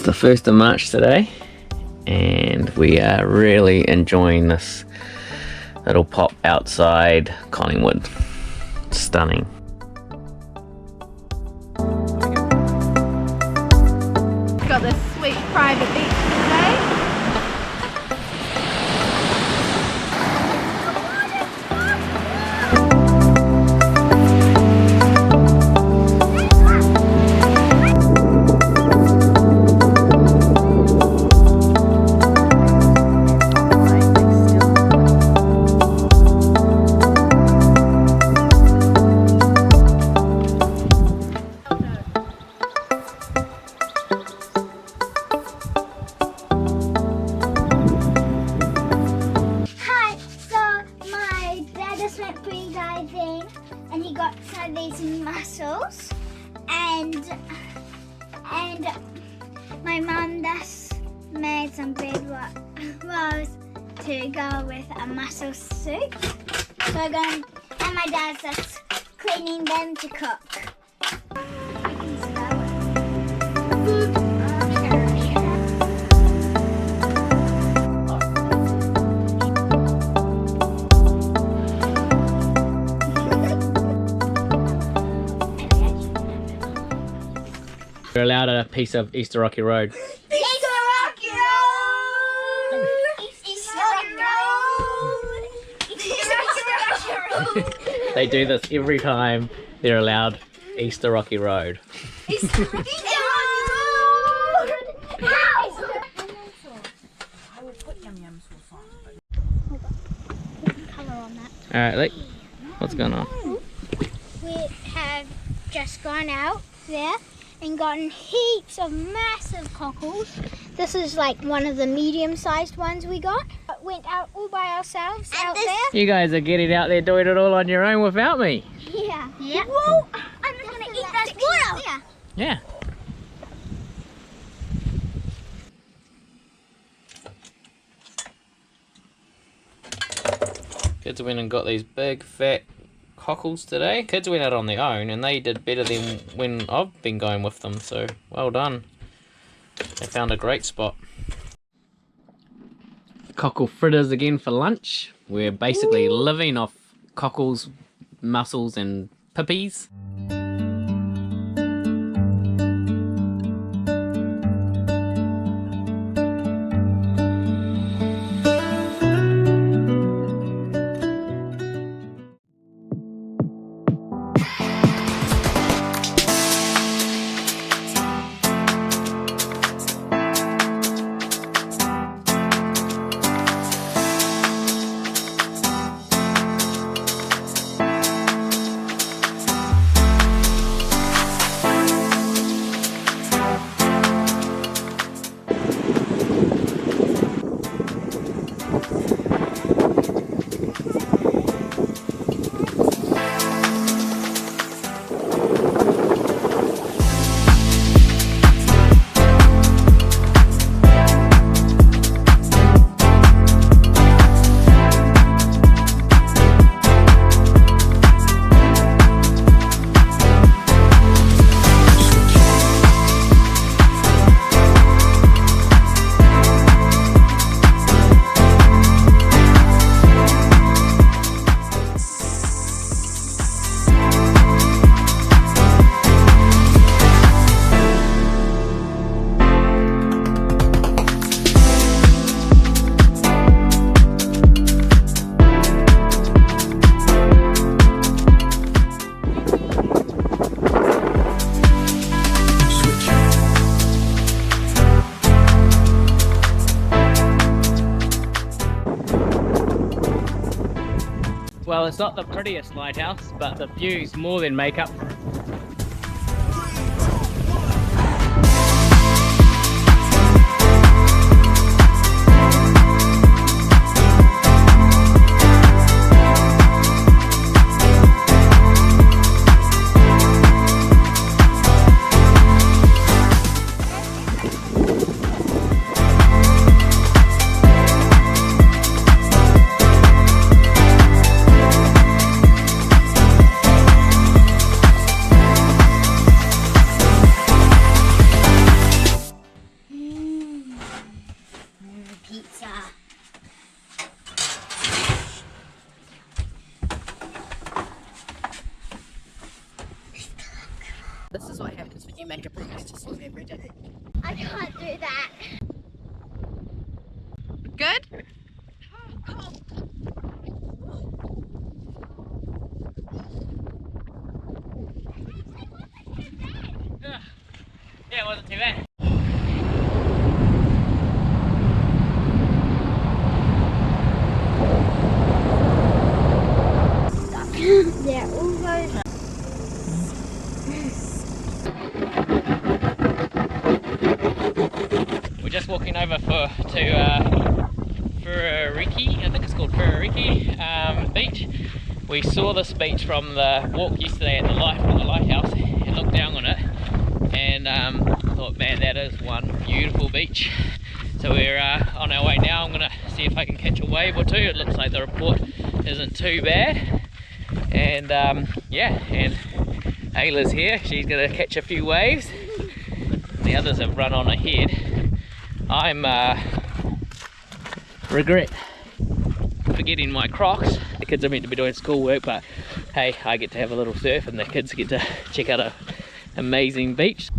It's the 1st of March today, and we are really enjoying this little pop outside Collingwood. Stunning. Got this sweet private beach today. And he got some of these mussels, and my mum just made some big rolls to go with a mussel soup. So and my dad's just cleaning them to cook. You're allowed a piece of Easter Rocky Road. Easter Rocky Road! Easter Rocky Road! Easter Rocky Road! They do this every time they're allowed Easter Rocky Road. Easter Rocky Road! I will put yum-yum sauce on. Colour on that. Alright, Lee, what's going on? We have just gone out there and gotten heaps of massive cockles. This is like one of the medium-sized ones we got. Went out all by ourselves out there. You guys are getting out there doing it all on your own without me. Yeah. Yeah. Whoa! I'm just gonna eat that water. Yeah. Kids went and got these big fat cockles today. Kids went out on their own and they did better than when I've been going with them, so well done. They found a great spot. Cockle fritters again for lunch. We're basically living off cockles, mussels and pippies. Well, it's not the prettiest lighthouse, but the views more than make up for it. This is what happens when you make a promise to swim every day. I can't do that. Good? Yeah, it wasn't too bad. Yeah, all those. We're just walking over to Furariki, I think it's called Furariki beach. We saw this beach from the walk yesterday at the lighthouse and looked down on it, and thought, man, that is one beautiful beach. So we're on our way now. I'm gonna see if I can catch a wave or two. It looks like the report isn't too bad, and yeah, and Ayla's here. She's gonna catch a few waves. The others have run on ahead. I'm regret forgetting my Crocs. The kids are meant to be doing schoolwork, but hey, I get to have a little surf and the kids get to check out an amazing beach.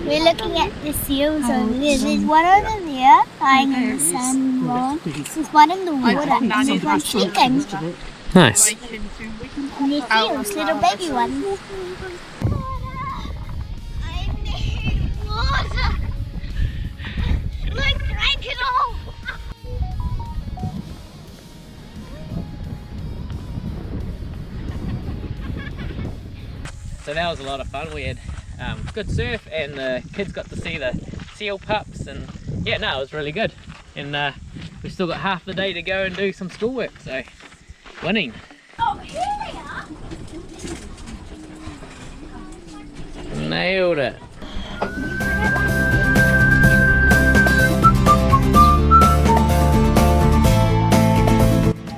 We're looking at the seals over there. There's one over there lying in the sand. There's one in the water. And there's one sleeping. Nice. And there's seals, little baby ones. I need water. Look, drink it all. So that was a lot of fun. We had good surf, and the kids got to see the seal pups, and yeah, no, it was really good. And we've still got half the day to go and do some schoolwork, so winning. Oh, here they are. Nailed it.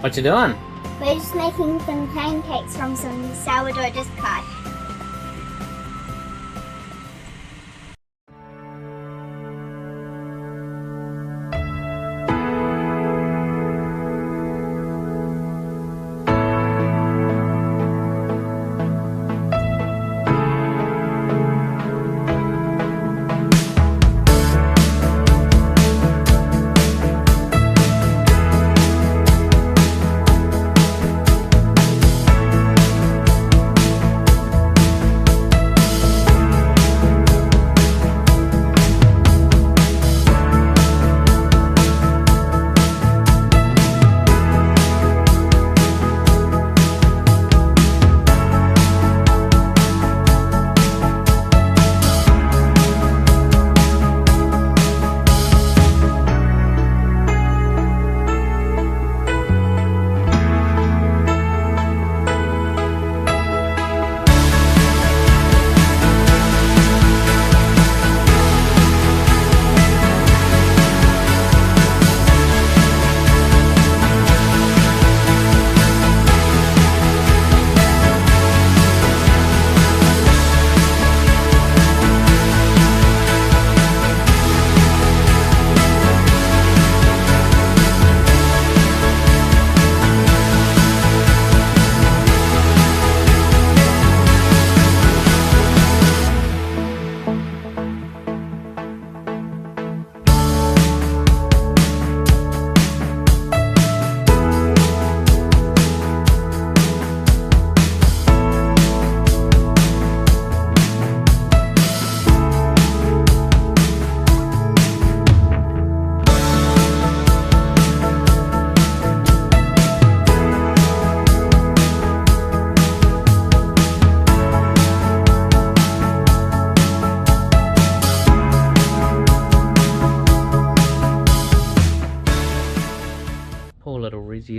What you doing? We're just making some pancakes from some sourdough discard.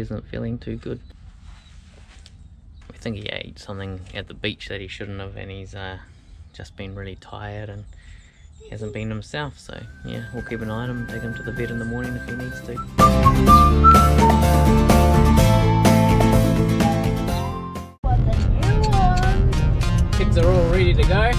isn't feeling too good. I think he ate something at the beach that he shouldn't have, and he's just been really tired and hasn't been himself. So yeah, we'll keep an eye on him, take him to the vet in the morning if he needs to. Kids are all ready to go.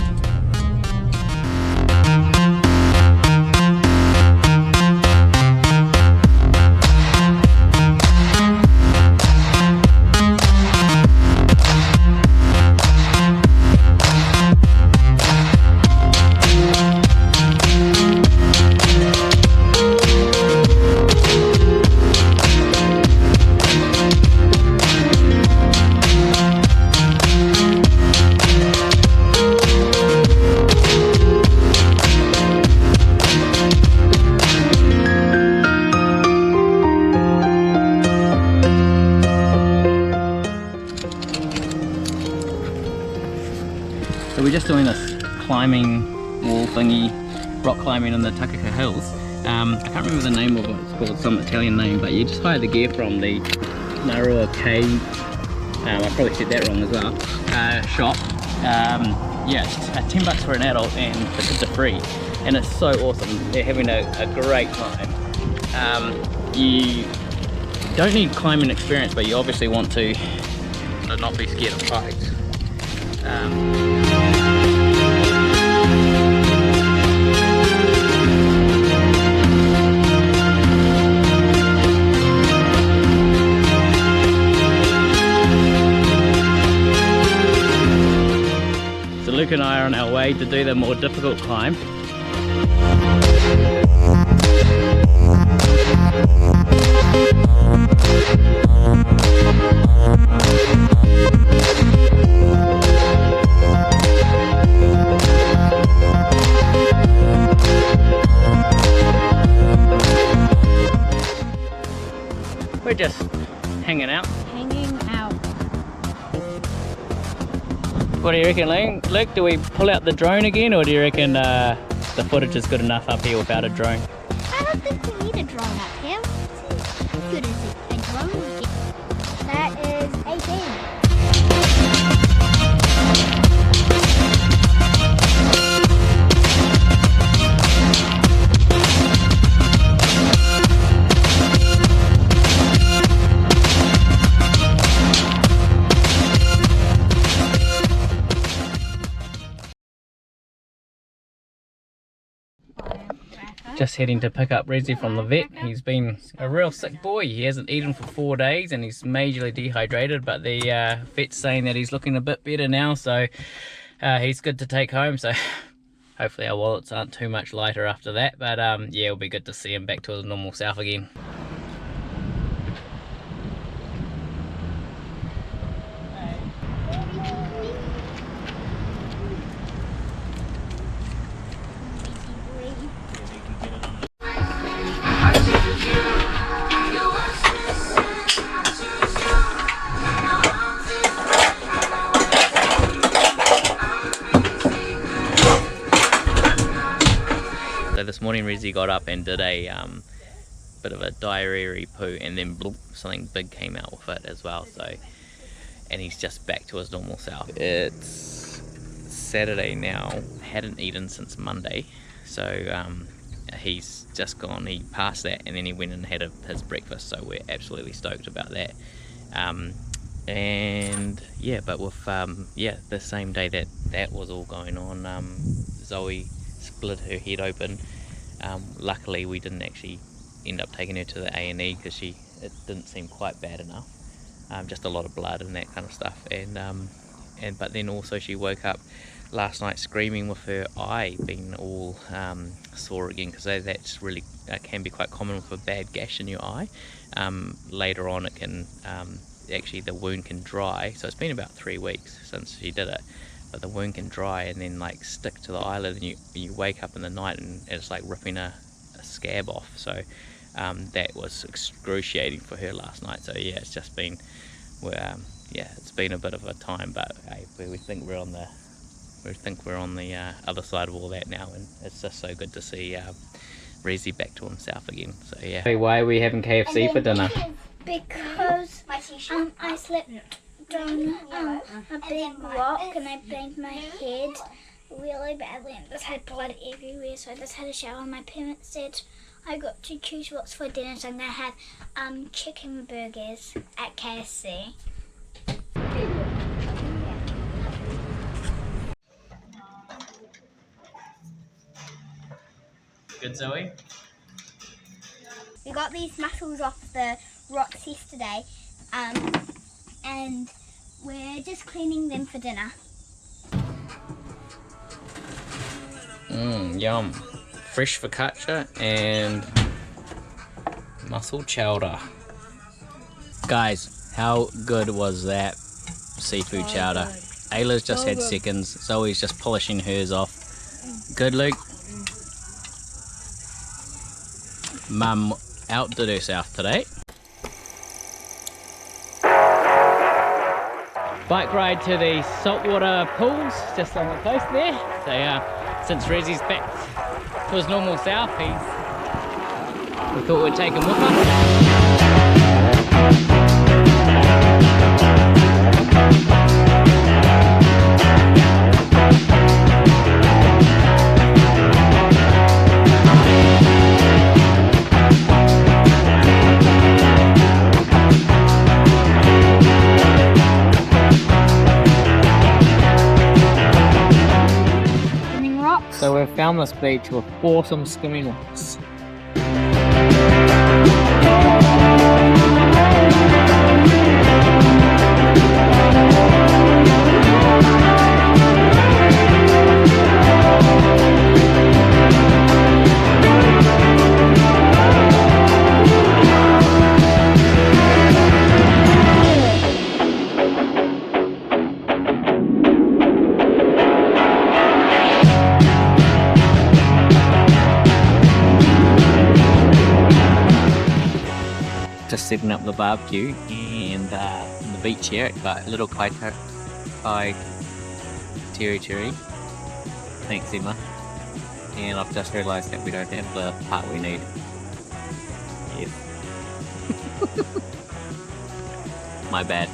So we're just doing this climbing wall thingy, rock climbing in the Takaka hills. I can't remember the name of it, it's called some Italian name, but you just hire the gear from the Narua Cave, I probably said that wrong as well, shop. Yeah, it's 10 bucks for an adult and the kids are free. And it's so awesome, they're having a great time. You don't need climbing experience, but you obviously want to not be scared of heights. So Luke and I are on our way to do the more difficult climb. We're just hanging out. Hanging out. What do you reckon, Luke? Do we pull out the drone again, or do you reckon the footage is good enough up here without a drone? I don't think we need a drone up here. How good is it? A drone would get. That is 18. Just heading to pick up Rezzy from the vet. He's been a real sick boy. He hasn't eaten for 4 days and he's majorly dehydrated, but the vet's saying that he's looking a bit better now, so he's good to take home. So hopefully our wallets aren't too much lighter after that, but yeah, it'll be good to see him back to his normal self again. So this morning Rezzy got up and did a bit of a diarrhea poo, and then bloop, something big came out with it as well. So, and he's just back to his normal self. It's Saturday now, hadn't eaten since Monday, so he's just gone, he passed that and then he went and had his breakfast, so we're absolutely stoked about that. And yeah, but with yeah, the same day that was all going on, Zoe split her head open. Luckily we didn't actually end up taking her to the A&E because it didn't seem quite bad enough, just a lot of blood and that kind of stuff, and but then also she woke up last night screaming with her eye being all sore again, because that's really can be quite common with a bad gash in your eye. Later on it can actually, the wound can dry, so it's been about 3 weeks since she did it, but the wound can dry and then like stick to the eyelid, and you wake up in the night and it's like ripping a scab off. So that was excruciating for her last night. So yeah, it's just been, yeah, it's been a bit of a time, but hey, we think we're on the other side of all that now, and it's just so good to see Rezzy back to himself again. So yeah. Hey, why are we having KFC for dinner? because I slipped on a big rock and I banged my head really badly and just had blood everywhere, so I just had a shower. My parents said I got to choose what's for dinner, so I'm going to have chicken burgers at KFC. Good, Zoe? We got these mussels off the rocks yesterday, and we're just cleaning them for dinner. Yum. Fresh focaccia and mussel chowder. Guys, how good was that seafood chowder? Ayla's just had seconds. Zoe's just polishing hers off. Good, Luke? Mum outdid herself today. Bike ride to the saltwater pools just on the coast there. So since Rezzy's back to his normal self, we thought we'd take him with us. So we've found this beach with awesome skimming rocks. Just setting up the barbecue and the beach here at Little Kai Terry. Thanks, Emma. And I've just realised that we don't have the part we need. Yes. My bad.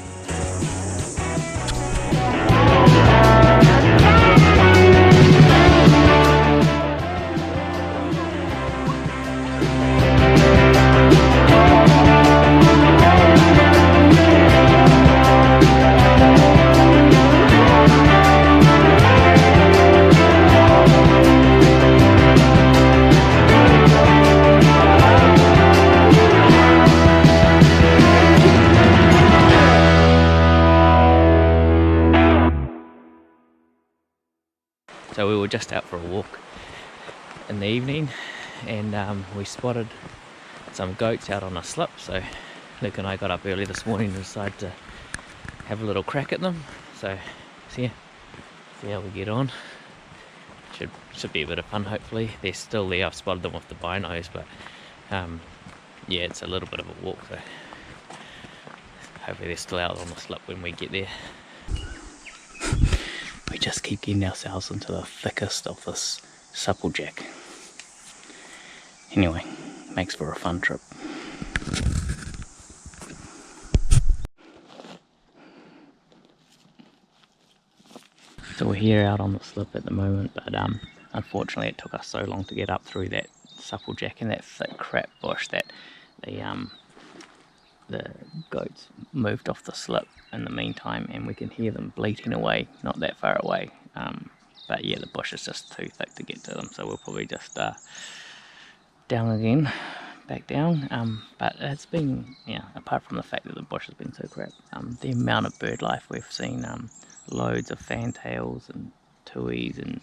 So we were just out for a walk in the evening and we spotted some goats out on a slip, so Luke and I got up early this morning and decided to have a little crack at them. So see how we get on. Should be a bit of fun hopefully. They're still there. I've spotted them with the binos, but yeah, it's a little bit of a walk, so hopefully they're still out on the slip when we get there. We just keep getting ourselves into the thickest of this supplejack. Anyway, makes for a fun trip. So we're here out on the slip at the moment, but unfortunately it took us so long to get up through that supplejack and that thick crap bush that the goats moved off the slip in the meantime, and we can hear them bleating away not that far away, but yeah, the bush is just too thick to get to them, so we'll probably just down again, back down. But it's been, yeah, apart from the fact that the bush has been so crap, the amount of bird life we've seen, loads of fantails and tuis and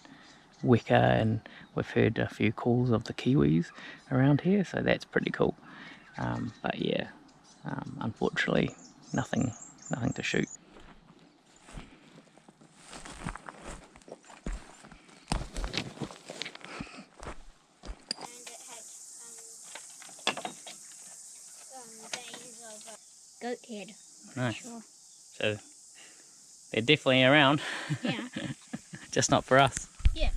weka, and we've heard a few calls of the kiwis around here, so that's pretty cool. But yeah, unfortunately nothing to shoot. Goat head. Nice. Sure. So they're definitely around. Yeah. Just not for us. Yeah.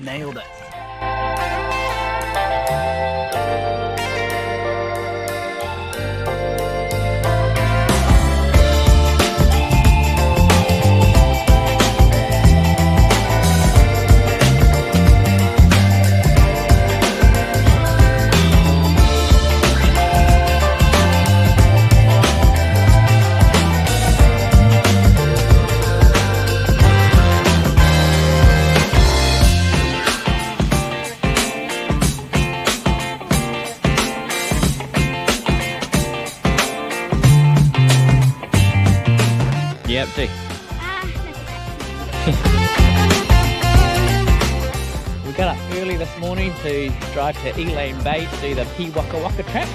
Nailed it. Yeah, up to. We got up early this morning to drive to Elaine Bay to do the Pt.1 trap.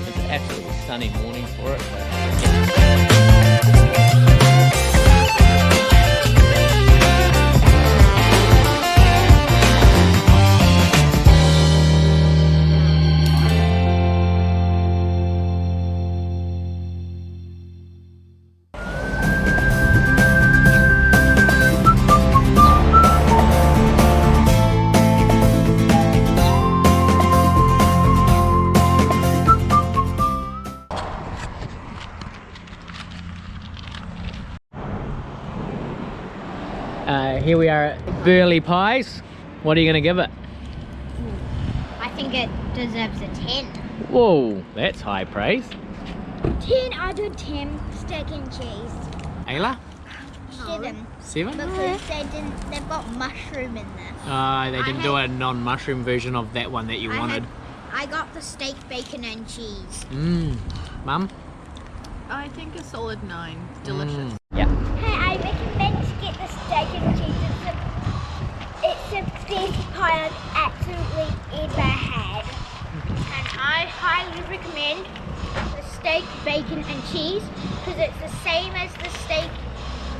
It's an absolutely stunning morning for it. Here we are at Burley Pies. What are you going to give it? I think it deserves a 10. Whoa, that's high praise. 10 out of 10 steak and cheese. Ayla? 7. 7? Because they've got mushroom in there. They didn't do a non-mushroom version of that one that you wanted. I got the steak, bacon and cheese. Mum? I think a solid 9. Delicious. Yeah. Hey, I recommend to get the steak and cheese. It's the best pie I've absolutely ever had. And I highly recommend the steak, bacon and cheese because it's the same as the steak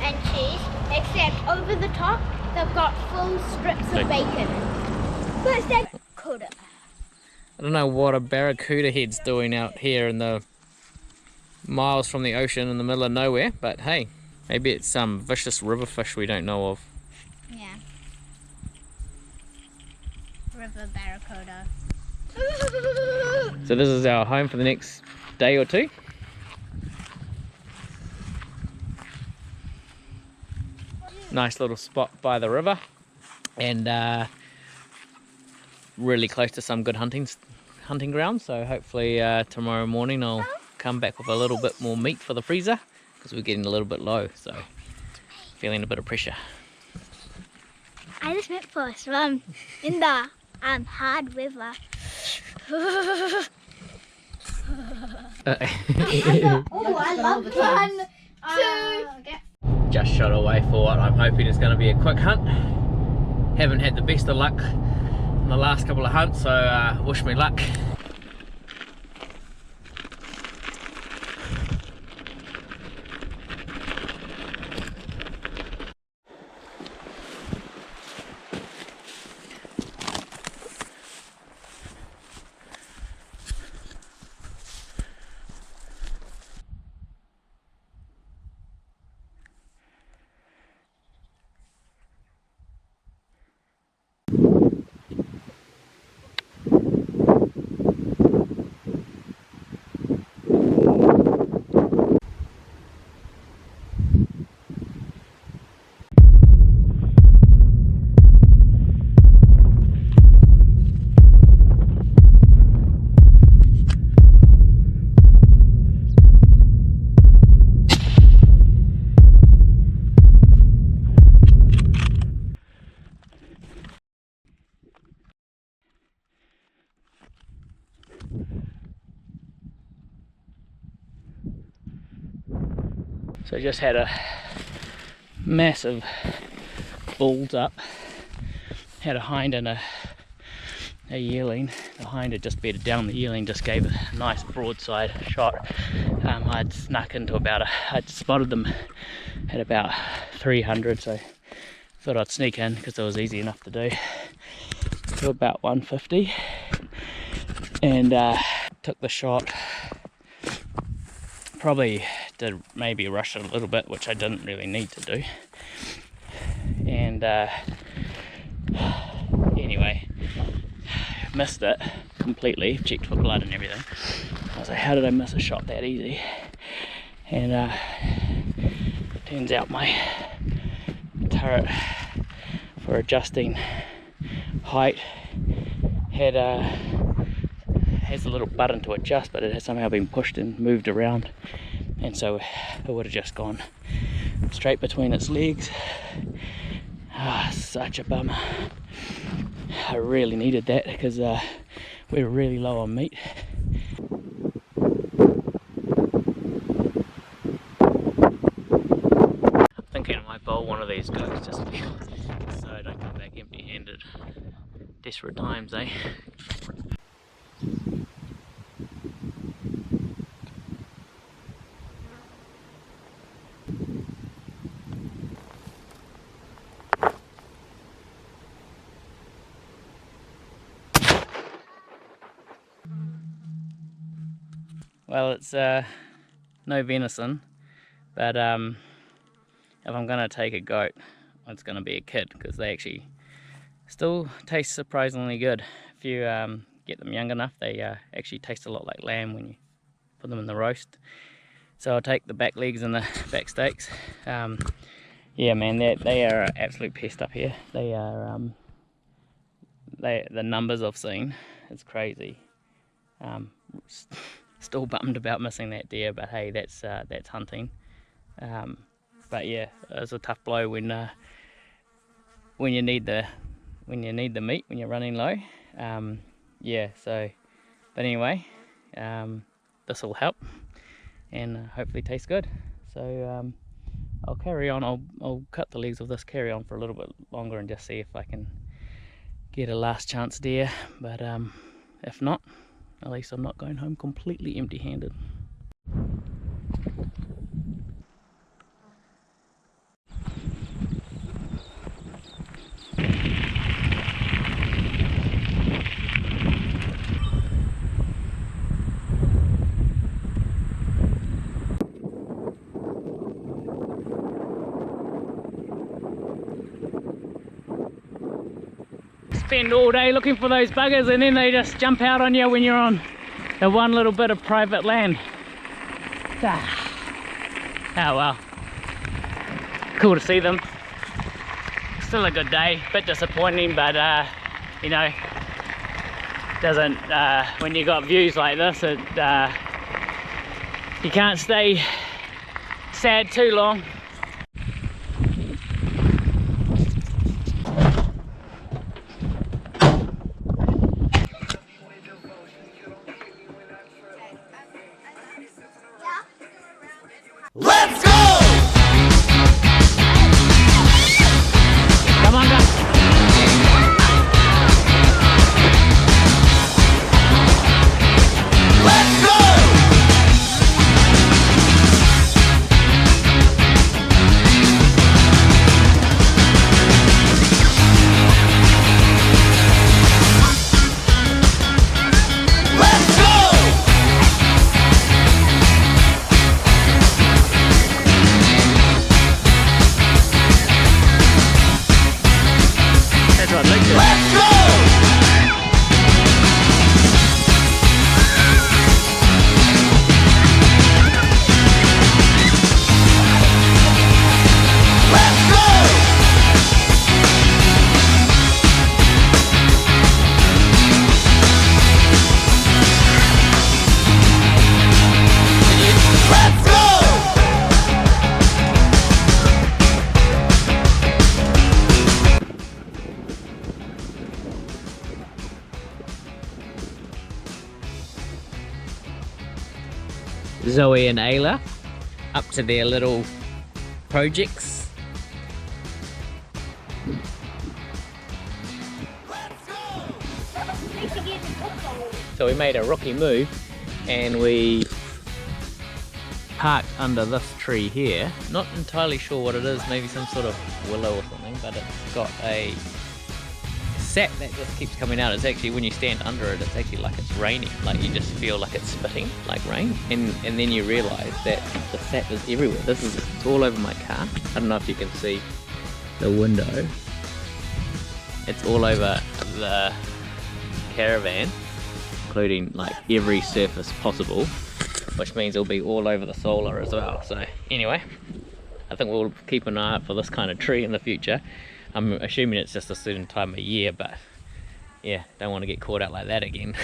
and cheese except over the top they've got full strips of bacon. But they could have. I don't know what a barracuda head's doing out here in the miles from the ocean in the middle of nowhere, but hey, maybe it's some vicious river fish we don't know of. Yeah. River barracuda. So this is our home for the next day or two. Nice little spot by the river and really close to some good hunting grounds, so hopefully tomorrow morning I'll come back with a little bit more meat for the freezer because we're getting a little bit low, so feeling a bit of pressure. I just went for a swim in the hard river. I love fun. Just shot away for what I'm hoping is going to be a quick hunt. Haven't had the best of luck in the last couple of hunts, so wish me luck. So I just had a massive bulls up, had a hind and a yearling. The hind had just bedded down, the yearling just gave a nice broadside shot. I'd snuck into I'd spotted them at about 300, so thought I'd sneak in because it was easy enough to do, to about 150, and took the shot. Probably did maybe rush it a little bit, which I didn't really need to do, and missed it completely, checked for blood and everything. I was like, how did I miss a shot that easy? And turns out my turret for adjusting height has a little button to adjust, but it has somehow been pushed and moved around, and so it would have just gone straight between its legs. Such a bummer. I really needed that because we're really low on meat. I'm thinking I might bowl one of these guys just so I don't come back empty-handed. Desperate times, eh? Well, it's no venison, but if I'm gonna take a goat, it's gonna be a kid, because they actually still taste surprisingly good. If you get them young enough, they actually taste a lot like lamb when you put them in the roast. So I'll take the back legs and the back steaks. Yeah, man, they are an absolute pest up here. They are the numbers I've seen, it's crazy. Still bummed about missing that deer, but hey, that's hunting. But yeah, it's a tough blow when you need the meat, when you're running low. Yeah, so but anyway, this will help and hopefully taste good. So I'll carry on. I'll cut the legs of this, carry on for a little bit longer, and just see if I can get a last chance deer. But if not, at least I'm not going home completely empty-handed. Spend all day looking for those buggers, and then they just jump out on you when you're on the one little bit of private land. Oh well, cool to see them. Still a good day, bit disappointing, but you know, doesn't when you got views like this, it you can't stay sad too long. Let's go! Come on, guys. Let's go! Let's go! That's what I like to. Let's go! Let's go! Let's go! Zoe and Ayla up to their little projects. So we made a rookie move and we parked under this tree here. Not entirely sure what it is, maybe some sort of willow or something, but it's got a sap that just keeps coming out. It's actually, when you stand under it, it's actually like it's raining. Like you just feel like it's spitting like rain, and then you realise that the sap is everywhere. It's all over my car. I don't know if you can see the window. It's all over the caravan, including like every surface possible, which means it'll be all over the solar as well. So anyway, I think we'll keep an eye out for this kind of tree in the future. I'm assuming it's just a certain time of year, but yeah, don't want to get caught out like that again.